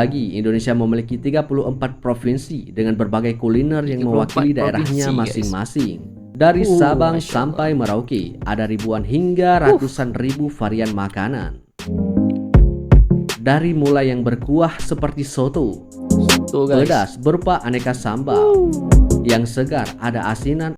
Lagi, Indonesia memiliki 34 provinsi dengan berbagai kuliner yang mewakili daerahnya masing-masing. Dari Sabang sampai Merauke, ada ribuan hingga ratusan ribu varian makanan. Dari mulai yang berkuah seperti soto, pedas berupa aneka sambal, yang segar ada asinan.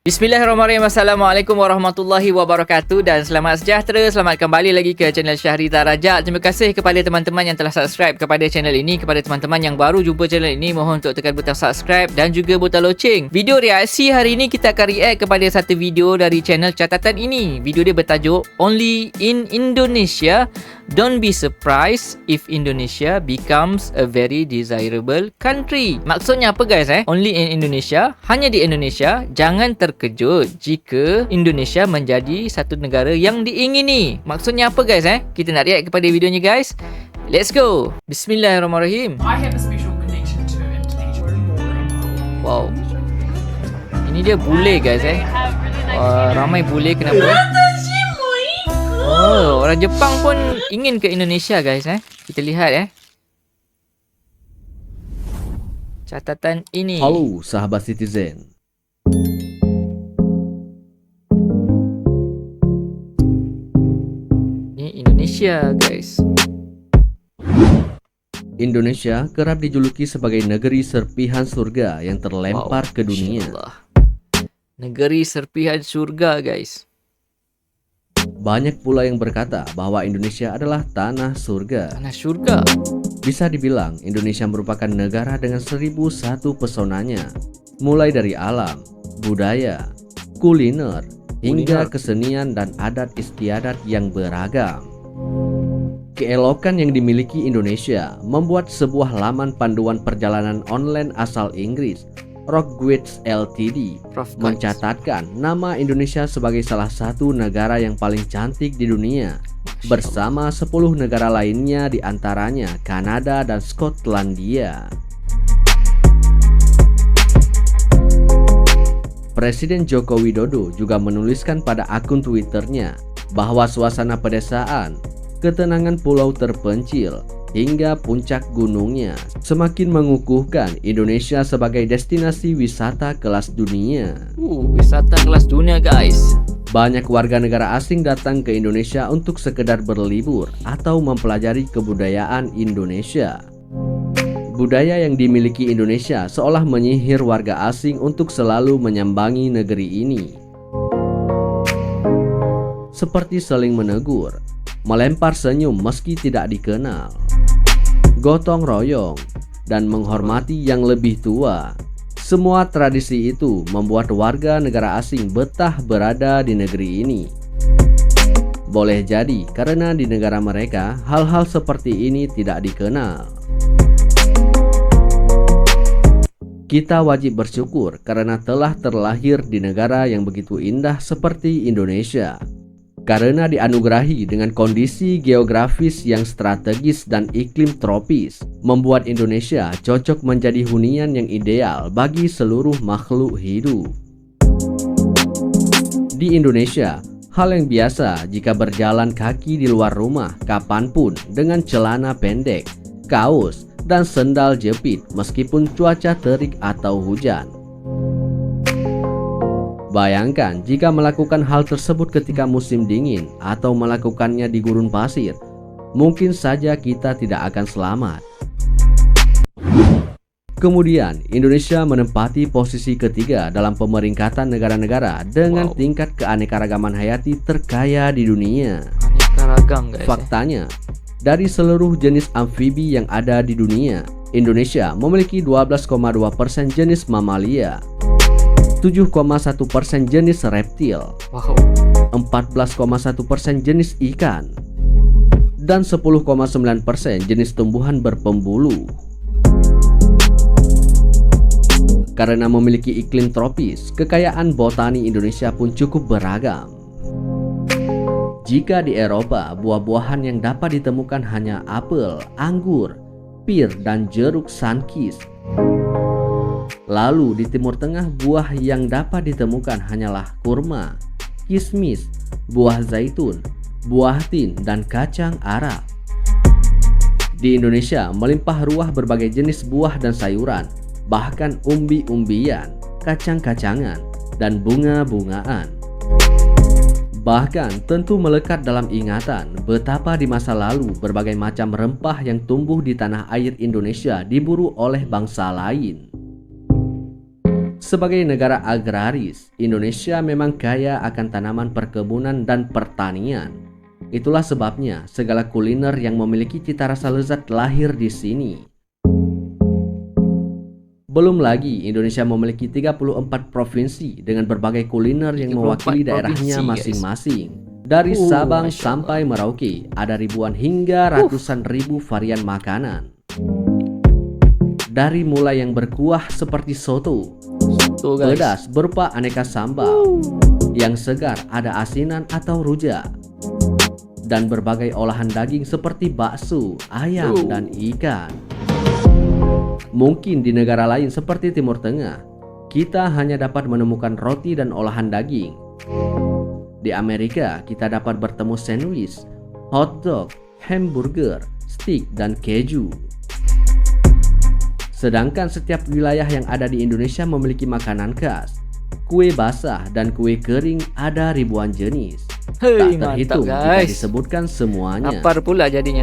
Bismillahirrahmanirrahim. Assalamualaikum warahmatullahi wabarakatuh dan selamat sejahtera. Selamat kembali lagi ke channel Syahriza Rajak. Terima kasih kepada teman-teman yang telah subscribe kepada channel ini. Kepada teman-teman yang baru jumpa channel ini, mohon untuk tekan butang subscribe dan juga butang loceng. Video reaksi hari ini kita akan react kepada satu video dari channel catatan ini. Video dia bertajuk Only in Indonesia. Don't be surprised if Indonesia becomes a very desirable country. Maksudnya apa guys? Only in Indonesia, hanya di Indonesia. Jangan terkejut jika Indonesia menjadi satu negara yang diingini. Maksudnya apa guys? Kita nak react kepada videonya guys. Let's go. Bismillahirrahmanirrahim. I have a special connection to Indonesia. Wow. Ini dia bule guys ramai bule kenapa? Oh, orang Jepang pun ingin ke Indonesia guys Kita lihat catatan ini. Halo sahabat Citizen. Ini Indonesia guys. Indonesia kerap dijuluki sebagai negeri serpihan surga yang terlempar ke dunia. Insya-Allah. Negeri serpihan surga guys. Banyak pula yang berkata bahwa Indonesia adalah tanah surga. Tanah surga. Bisa dibilang Indonesia merupakan negara dengan 1001 pesonanya, mulai dari alam, budaya, kuliner, hingga kesenian dan adat istiadat yang beragam. Keelokan yang dimiliki Indonesia membuat sebuah laman panduan perjalanan online asal Inggris, Rockguides Ltd, mencatatkan nama Indonesia sebagai salah satu negara yang paling cantik di dunia, bersama 10 negara lainnya, di antaranya Kanada dan Skotlandia. Presiden Joko Widodo juga menuliskan pada akun Twitternya bahwa suasana pedesaan, ketenangan pulau terpencil, hingga puncak gunungnya semakin mengukuhkan Indonesia sebagai destinasi wisata kelas dunia. Wisata kelas dunia guys. Banyak warga negara asing datang ke Indonesia untuk sekedar berlibur atau mempelajari kebudayaan Indonesia. Budaya yang dimiliki Indonesia seolah menyihir warga asing untuk selalu menyambangi negeri ini. Seperti saling menegur, melempar senyum meski tidak dikenal, gotong royong, dan menghormati yang lebih tua. Semua tradisi itu membuat warga negara asing betah berada di negeri ini. Boleh jadi karena di negara mereka hal-hal seperti ini tidak dikenal. Kita wajib bersyukur karena telah terlahir di negara yang begitu indah seperti Indonesia. Karena dianugerahi dengan kondisi geografis yang strategis dan iklim tropis, membuat Indonesia cocok menjadi hunian yang ideal bagi seluruh makhluk hidup. Di Indonesia, hal yang biasa jika berjalan kaki di luar rumah kapanpun dengan celana pendek, kaos, dan sendal jepit meskipun cuaca terik atau hujan. Bayangkan jika melakukan hal tersebut ketika musim dingin atau melakukannya di gurun pasir, mungkin saja kita tidak akan selamat. Kemudian, Indonesia menempati posisi ketiga dalam pemeringkatan negara-negara dengan tingkat keanekaragaman hayati terkaya di dunia. Anekaragam guys. Faktanya, dari seluruh jenis amfibi yang ada di dunia, Indonesia memiliki 12,2% jenis mamalia, 7,1% jenis reptil, 14,1% jenis ikan, dan 10,9% jenis tumbuhan berpembuluh. Karena memiliki iklim tropis, kekayaan botani Indonesia pun cukup beragam. Jika di Eropa, buah-buahan yang dapat ditemukan hanya apel, anggur, pir, dan jeruk sunkist. Lalu di Timur Tengah, buah yang dapat ditemukan hanyalah kurma, kismis, buah zaitun, buah tin, dan kacang Arab. Di Indonesia melimpah ruah berbagai jenis buah dan sayuran, bahkan umbi-umbian, kacang-kacangan, dan bunga-bungaan. Bahkan tentu melekat dalam ingatan betapa di masa lalu berbagai macam rempah yang tumbuh di tanah air Indonesia diburu oleh bangsa lain. Sebagai negara agraris, Indonesia memang kaya akan tanaman perkebunan dan pertanian. Itulah sebabnya segala kuliner yang memiliki cita rasa lezat lahir di sini. Belum lagi Indonesia memiliki 34 provinsi dengan berbagai kuliner yang 34 mewakili daerahnya provinsi, masing-masing. Dari Sabang Masya sampai Merauke, ada ribuan hingga ratusan ribu varian makanan. Dari mulai yang berkuah seperti soto, Tuh guys. pedas berupa aneka sambal, yang segar ada asinan atau rujak, dan berbagai olahan daging seperti bakso, ayam, dan ikan. Mungkin di negara lain seperti Timur Tengah, kita hanya dapat menemukan roti dan olahan daging. Di Amerika, kita dapat bertemu sandwich, hotdog, hamburger, steak, dan keju. Sedangkan setiap wilayah yang ada di Indonesia memiliki makanan khas. Kue basah dan kue kering ada ribuan jenis. Hei, Tak mantap terhitung jika guys. disebutkan semuanya. Lapar pula jadinya.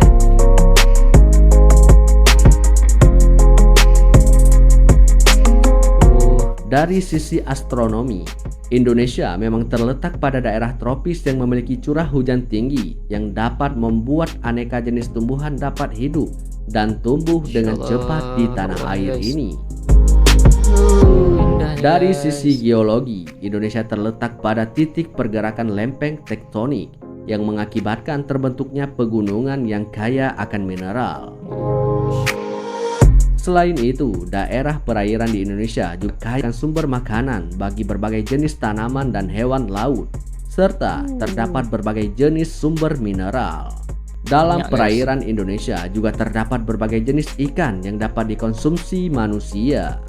Dari sisi astronomi, Indonesia memang terletak pada daerah tropis yang memiliki curah hujan tinggi yang dapat membuat aneka jenis tumbuhan dapat hidup dan tumbuh dengan Insya Allah, cepat di tanah air guys. ini. Indahnya, Dari guys. sisi geologi, Indonesia terletak pada titik pergerakan lempeng tektonik yang mengakibatkan terbentuknya pegunungan yang kaya akan mineral. Selain itu, daerah perairan di Indonesia juga kaya akan sumber makanan bagi berbagai jenis tanaman dan hewan laut, serta terdapat berbagai jenis sumber mineral. Dalam Banyak, guys. perairan Indonesia juga terdapat berbagai jenis ikan yang dapat dikonsumsi manusia.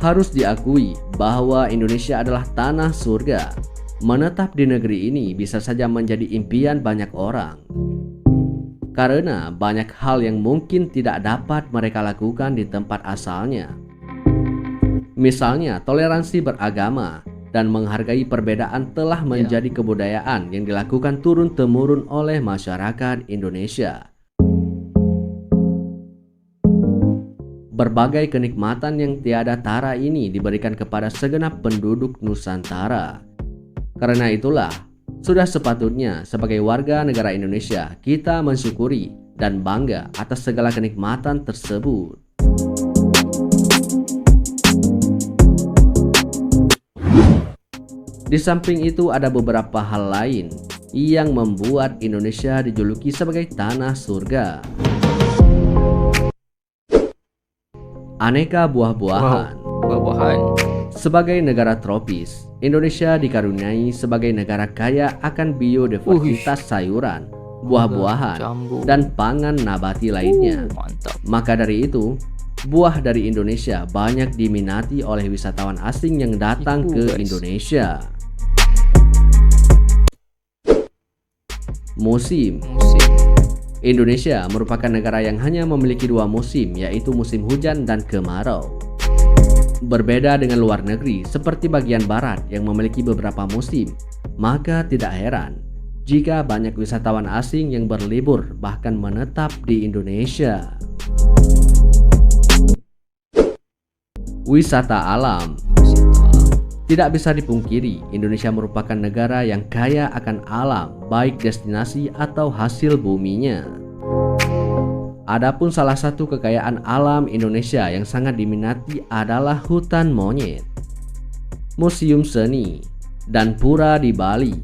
Harus diakui bahwa Indonesia adalah tanah surga. Menetap di negeri ini bisa saja menjadi impian banyak orang. Karena banyak hal yang mungkin tidak dapat mereka lakukan di tempat asalnya. Misalnya, toleransi beragama dan menghargai perbedaan telah menjadi kebudayaan yang dilakukan turun-temurun oleh masyarakat Indonesia. Berbagai kenikmatan yang tiada tara ini diberikan kepada segenap penduduk Nusantara. Karena itulah, sudah sepatutnya sebagai warga negara Indonesia kita mensyukuri dan bangga atas segala kenikmatan tersebut. Di samping itu ada beberapa hal lain yang membuat Indonesia dijuluki sebagai tanah surga. Aneka buah-buahan. Buah-buahan. Sebagai negara tropis, Indonesia dikaruniai sebagai negara kaya akan biodiversitas sayuran, buah-buahan, Jambu. dan pangan nabati lainnya. Mantap. Maka dari itu, buah dari Indonesia banyak diminati oleh wisatawan asing yang datang Itu, ke guys. Indonesia. Musim. Indonesia merupakan negara yang hanya memiliki 2 musim, yaitu musim hujan dan kemarau. Berbeda dengan luar negeri seperti bagian barat yang memiliki beberapa musim, maka tidak heran jika banyak wisatawan asing yang berlibur bahkan menetap di Indonesia. Wisata alam. Tidak bisa dipungkiri, Indonesia merupakan negara yang kaya akan alam, baik destinasi atau hasil buminya. Adapun salah satu kekayaan alam Indonesia yang sangat diminati adalah hutan monyet, museum seni, dan pura di Bali,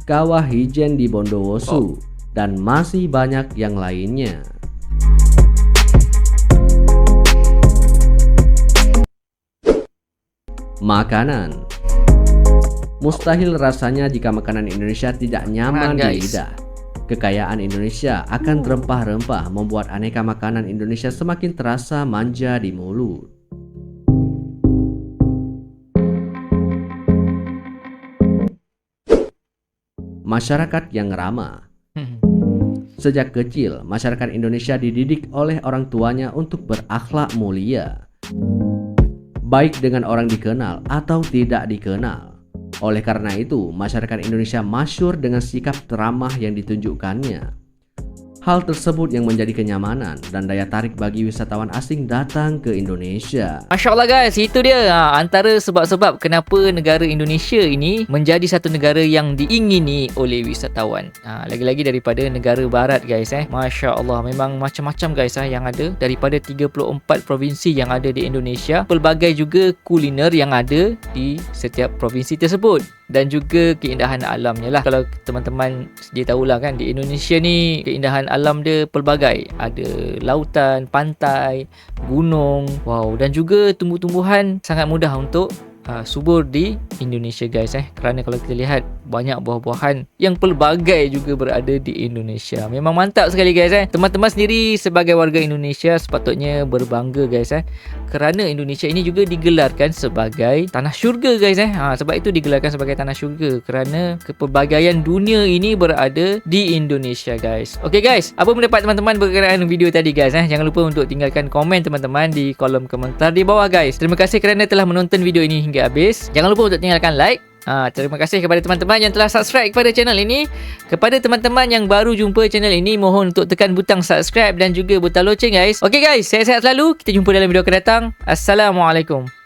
kawah ijen di Bondowoso, dan masih banyak yang lainnya. Makanan. Mustahil rasanya jika makanan Indonesia tidak nyaman di guys. lidah. Kekayaan Indonesia akan rempah-rempah membuat aneka makanan Indonesia semakin terasa manja di mulut. Masyarakat yang ramah. Sejak kecil, masyarakat Indonesia dididik oleh orang tuanya untuk berakhlak mulia, baik dengan orang dikenal atau tidak dikenal. Oleh karena itu, masyarakat Indonesia masyhur dengan sikap ramah yang ditunjukkannya. Hal tersebut yang menjadi kenyamanan dan daya tarik bagi wisatawan asing datang ke Indonesia. Masya Allah guys, itu dia antara sebab-sebab kenapa negara Indonesia ini menjadi satu negara yang diingini oleh wisatawan. Lagi-lagi daripada negara barat guys. Masya Allah, memang macam-macam guys yang ada. Daripada 34 provinsi yang ada di Indonesia, pelbagai juga kuliner yang ada di setiap provinsi tersebut. Dan juga keindahan alamnya lah. Kalau teman-teman sedia tahulah kan, di Indonesia ni keindahan alam dia pelbagai. Ada lautan, pantai, gunung, wow, dan juga tumbuh-tumbuhan sangat mudah untuk subur di Indonesia guys. Kerana kalau kita lihat banyak buah-buahan yang pelbagai juga berada di Indonesia. Memang mantap sekali guys. Teman-teman sendiri sebagai warga Indonesia sepatutnya berbangga guys. Kerana Indonesia ini juga digelarkan sebagai tanah syurga guys. Sebab itu digelarkan sebagai tanah syurga kerana kepelbagaian dunia ini berada di Indonesia guys. Okay guys, apa pendapat teman-teman berkenaan video tadi guys? Jangan lupa untuk tinggalkan komen teman-teman di kolom komentar di bawah guys. Terima kasih kerana telah menonton video ini hingga habis. Jangan lupa untuk tinggalkan like. Terima kasih kepada teman-teman yang telah subscribe kepada channel ini. Kepada teman-teman yang baru jumpa channel ini, mohon untuk tekan butang subscribe dan juga butang loceng guys. Okay guys, sehat-sehat selalu. Kita jumpa dalam video akan datang. Assalamualaikum.